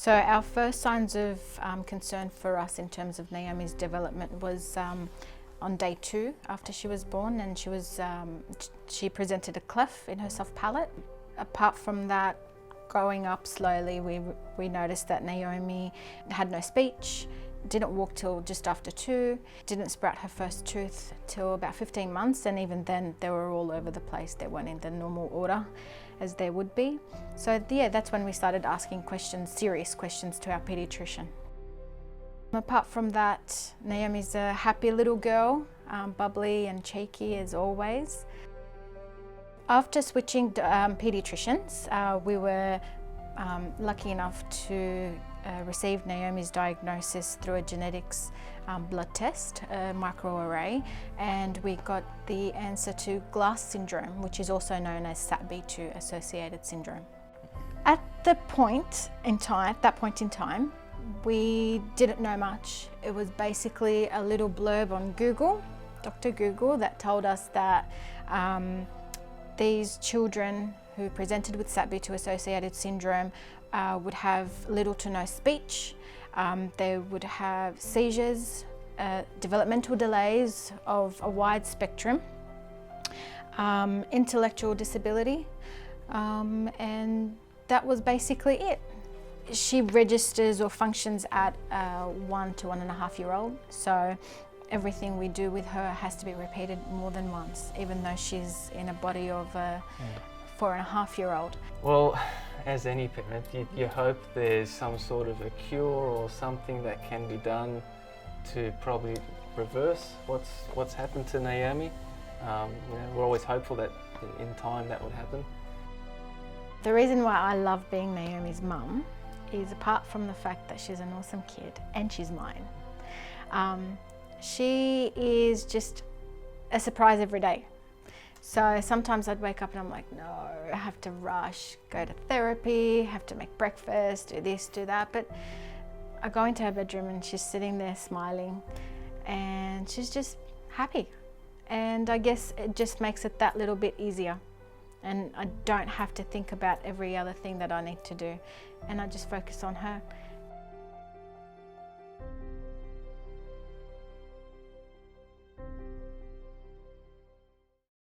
So our first signs of concern for us in terms of Naomi's development was on day 2 after she was born, and she presented a cleft in her soft palate. Apart from that, growing up slowly, we noticed that Naomi had no speech, didn't walk till just after 2, didn't sprout her first tooth till about 15 months, and even then they were all over the place. They weren't in the normal order as they would be. So yeah, that's when we started asking questions, serious questions, to our paediatrician. Apart from that, Naomi's a happy little girl, bubbly and cheeky as always. After switching paediatricians, we were lucky enough to receive Naomi's diagnosis through a genetics blood test, a microarray, and we got the answer to glass syndrome, which is also known as SATB2 associated syndrome. At that point in time, we didn't know much. It was basically a little blurb on Google, Dr. Google, that told us that these children who presented with SATB2 associated syndrome would have little to no speech. They would have seizures, developmental delays of a wide spectrum, intellectual disability, and that was basically it. She registers or functions at 1 to 1.5 year old, so everything we do with her has to be repeated more than once, even though she's in a body of a 4.5 year old. Well, as any parent, you hope there's some sort of a cure or something that can be done to probably reverse what's happened to Naomi. We're always hopeful that in time that would happen. The reason why I love being Naomi's mum is, apart from the fact that she's an awesome kid and she's mine, she is just a surprise every day. So sometimes I'd wake up and I'm like, no, I have to rush, go to therapy, have to make breakfast, do this, do that. But I go into her bedroom and she's sitting there smiling and she's just happy. And I guess it just makes it that little bit easier. And I don't have to think about every other thing that I need to do. And I just focus on her.